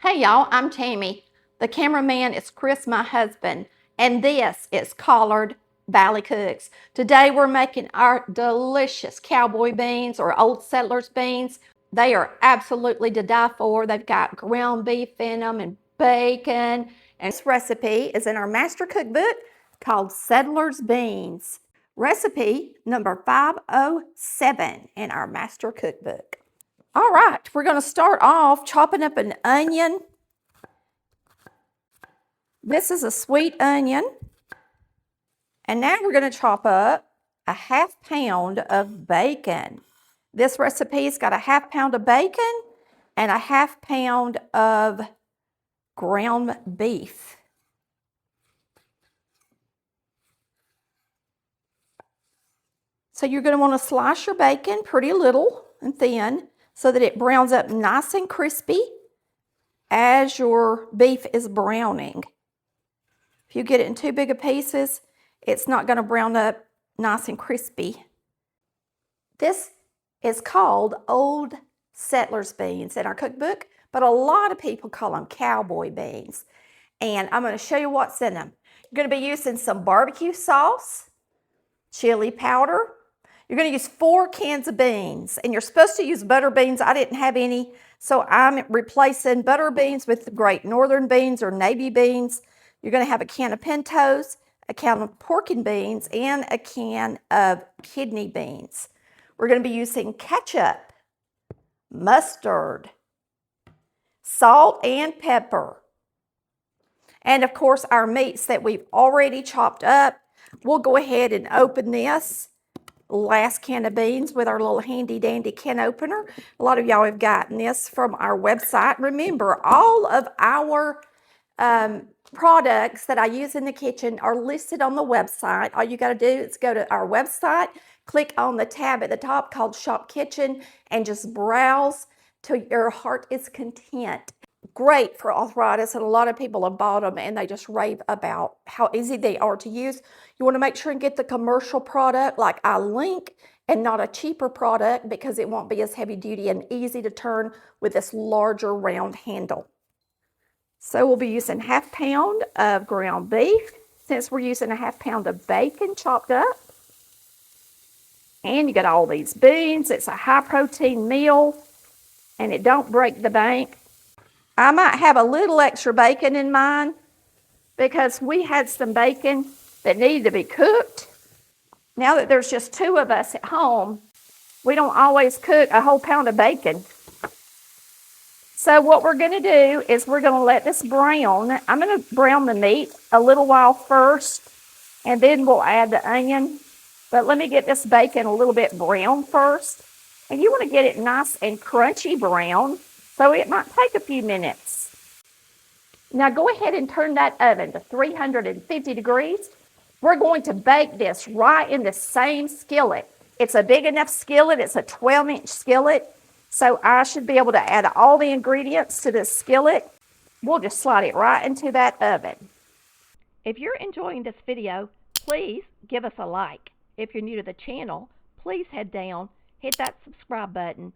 Hey y'all, I'm Tammy. The cameraman is Chris, my husband, and this is Collard Valley Cooks. Today we're making our delicious cowboy beans or old settlers beans. They are absolutely to die for. They've got ground beef in them and bacon. And this recipe is in our master cookbook called Settlers Beans. Recipe number 507 in our master cookbook. All right, we're going to start off chopping up an onion. This is a sweet onion. And now we're going to chop up a ½ pound of bacon. This recipe's got a ½ pound of bacon and a ½ pound of ground beef. So you're going to want to slice your bacon pretty little and thin so that it browns up nice and crispy as your beef is browning. If you get it in too big of pieces, it's not going to brown up nice and crispy. This is called Old Settlers beans in our cookbook, but a lot of people call them cowboy beans. And I'm going to show you what's in them. You're going to be using some barbecue sauce, chili powder. You're going to use 4 cans of beans, and you're supposed to use butter beans. I didn't have any, so I'm replacing butter beans with Great Northern beans or navy beans. You're going to have a can of pintos, a can of pork and beans, and a can of kidney beans. We're going to be using ketchup, mustard, salt and pepper, and of course our meats that we've already chopped up. We'll go ahead and open this last can of beans with our little handy dandy can opener. A lot of y'all have gotten this from our website. Remember, all of our products that I use in the kitchen are listed on the website. All you got to do is go to our website, click on the tab at the top called Shop Kitchen, and just browse till your heart is content. Great for arthritis, and a lot of people have bought them and they just rave about how easy they are to use. You want to make sure and get the commercial product like I link, and not a cheaper product, because it won't be as heavy duty and easy to turn with this larger round handle. So we'll be using ½ pound of ground beef, since we're using a ½ pound of bacon chopped up. And you got all these beans. It's a high protein meal and it don't break the bank. I might have a little extra bacon in mine because we had some bacon that needed to be cooked. Now that there's just 2 of us at home, we don't always cook a whole pound of bacon. So what we're going to do is we're going to let this brown. I'm going to brown the meat a little while first, and then we'll add the onion. But let me get this bacon a little bit brown first. And you want to get it nice and crunchy brown, so it might take a few minutes. Now go ahead and turn that oven to 350 degrees. We're going to bake this right in the same skillet. It's a big enough skillet. It's a 12-inch skillet. So I should be able to add all the ingredients to this skillet. We'll just slide it right into that oven. If you're enjoying this video, please give us a like. If you're new to the channel, please head down, hit that subscribe button,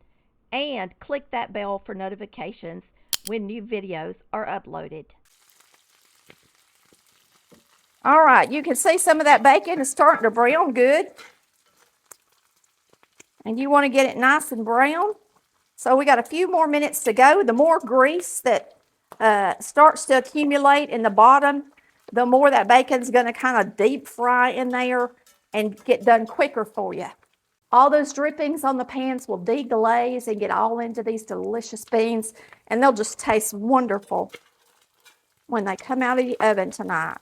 and click that bell for notifications when new videos are uploaded. All right, you can see some of that bacon is starting to brown good. And you want to get it nice and brown. So we got a few more minutes to go. The more grease that starts to accumulate in the bottom, the more that bacon's going to kind of deep fry in there and get done quicker for you. All those drippings on the pans will deglaze and get all into these delicious beans, and they'll just taste wonderful when they come out of the oven tonight.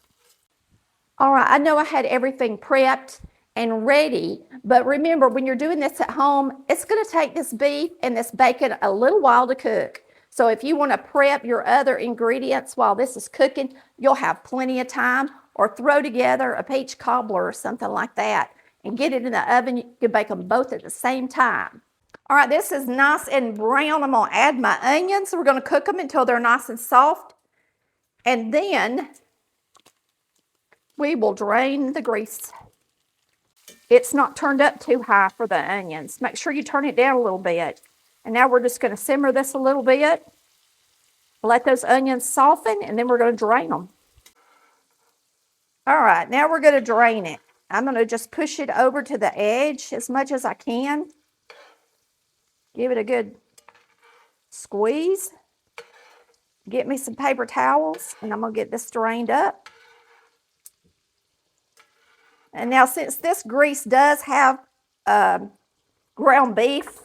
All right, I know I had everything prepped and ready, but remember, when you're doing this at home, it's going to take this beef and this bacon a little while to cook. So if you want to prep your other ingredients while this is cooking, you'll have plenty of time, or throw together a peach cobbler or something like that and get it in the oven. You can bake them both at the same time. All right, this is nice and brown. I'm going to add my onions. We're going to cook them until they're nice and soft. And then we will drain the grease. It's not turned up too high for the onions. Make sure you turn it down a little bit. And now we're just going to simmer this a little bit. Let those onions soften, and then we're going to drain them. All right, now we're going to drain it. I'm going to just push it over to the edge as much as I can. Give it a good squeeze. Get me some paper towels, and I'm going to get this drained up. And now, since this grease does have ground beef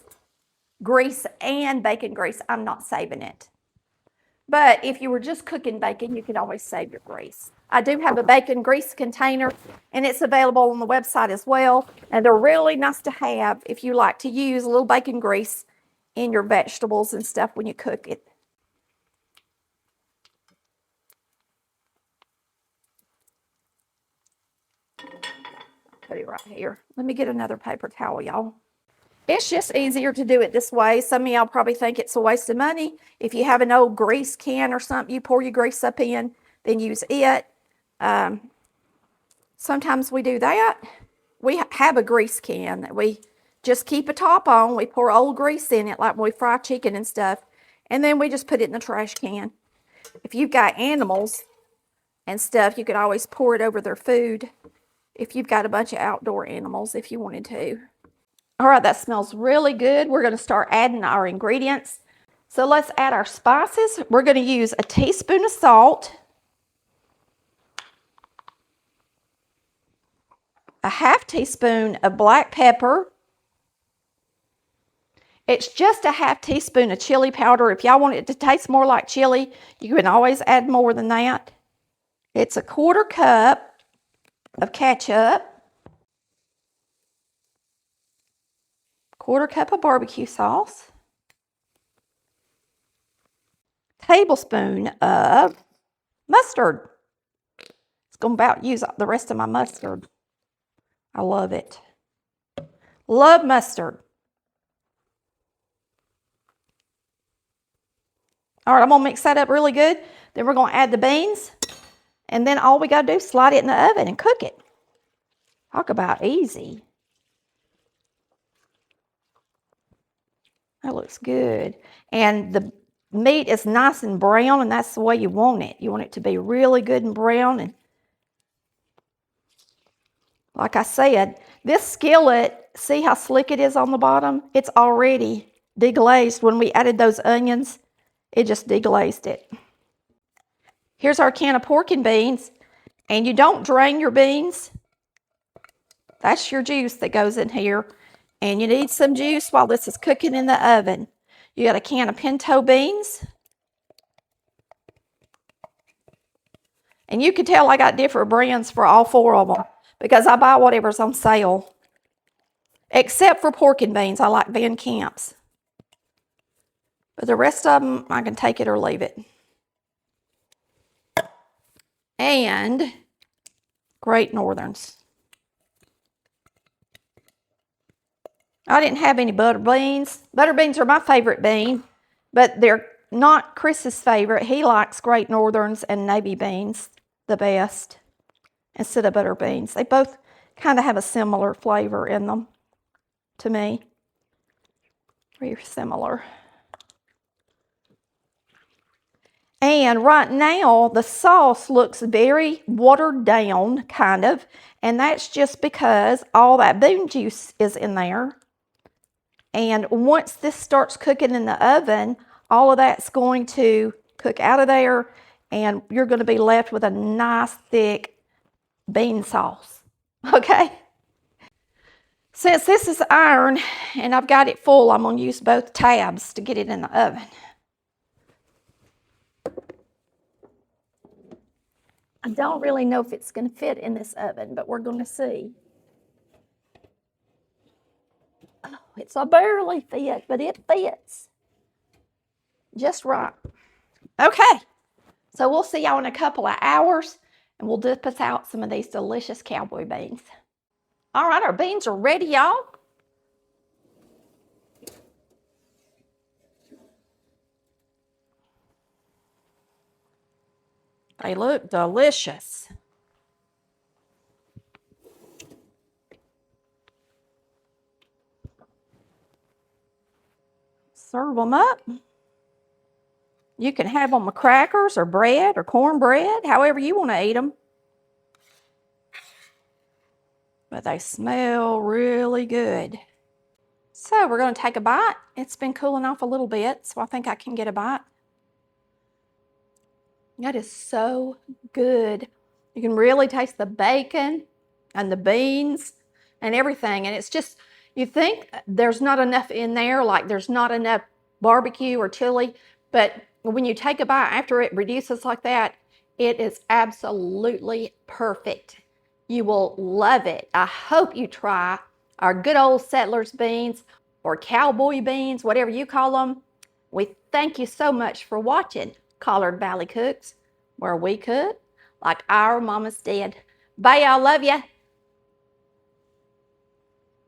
grease and bacon grease, I'm not saving it. But if you were just cooking bacon, you could always save your grease. I do have a bacon grease container, and it's available on the website as well. And they're really nice to have if you like to use a little bacon grease in your vegetables and stuff when you cook it. Put it right here. Let me get another paper towel, y'all. It's just easier to do it this way. Some of y'all probably think it's a waste of money. If you have an old grease can or something you pour your grease up in, then use it. Sometimes we do that. We have a grease can that we just keep a top on. We pour old grease in it like when we fry chicken and stuff. And then we just put it in the trash can. If you've got animals and stuff, you could always pour it over their food. If you've got a bunch of outdoor animals, if you wanted to. All right, that smells really good. We're going to start adding our ingredients. So let's add our spices. We're going to use a teaspoon of salt, a half teaspoon of black pepper. It's just a half teaspoon of chili powder. If y'all want it to taste more like chili, you can always add more than that. It's a 1/4 cup of ketchup, 1/4 cup of barbecue sauce, tablespoon of mustard. It's going to about use the rest of my mustard. I love it. Love mustard. All right, I'm going to mix that up really good. Then we're going to add the beans. And then all we got to do is slide it in the oven and cook it. Talk about easy. That looks good. And the meat is nice and brown, and that's the way you want it. You want it to be really good and brown. And like I said, this skillet, see how slick it is on the bottom? It's already deglazed. When we added those onions, it just deglazed it. Here's our can of pork and beans. And you don't drain your beans. That's your juice that goes in here. And you need some juice while this is cooking in the oven. You got a can of pinto beans. And you can tell I got different brands for all 4 of them because I buy whatever's on sale. Except for pork and beans. I like Van Camp's. But the rest of them, I can take it or leave it. And Great Northerns. I didn't have any butter beans. Butter beans are my favorite bean, but they're not Chris's favorite. He likes Great Northerns and navy beans the best instead of butter beans. They both kind of have a similar flavor in them to me. Very similar. And right now, the sauce looks very watered down, kind of, and that's just because all that bean juice is in there. And once this starts cooking in the oven, all of that's going to cook out of there, and you're going to be left with a nice, thick bean sauce, okay? Since this is iron, and I've got it full, I'm going to use both tabs to get it in the oven. I don't really know if it's going to fit in this oven, but we're going to see. Oh, it's a barely fit, but it fits just right. Okay, so we'll see y'all in a couple of hours, and we'll dip us out some of these delicious cowboy beans. All right, our beans are ready, y'all. They look delicious. Serve them up. You can have them with crackers or bread or cornbread, however you want to eat them. But they smell really good. So we're going to take a bite. It's been cooling off a little bit, so I think I can get a bite. That is so good. You can really taste the bacon and the beans and everything. And it's just, you think there's not enough in there, like there's not enough barbecue or chili, but when you take a bite after it reduces like that, it is absolutely perfect. You will love it. I hope you try our good old Settlers beans or Cowboy beans, whatever you call them. We thank you so much for watching Collard Valley Cooks, where we cook like our mamas did. Bye, y'all. Love ya.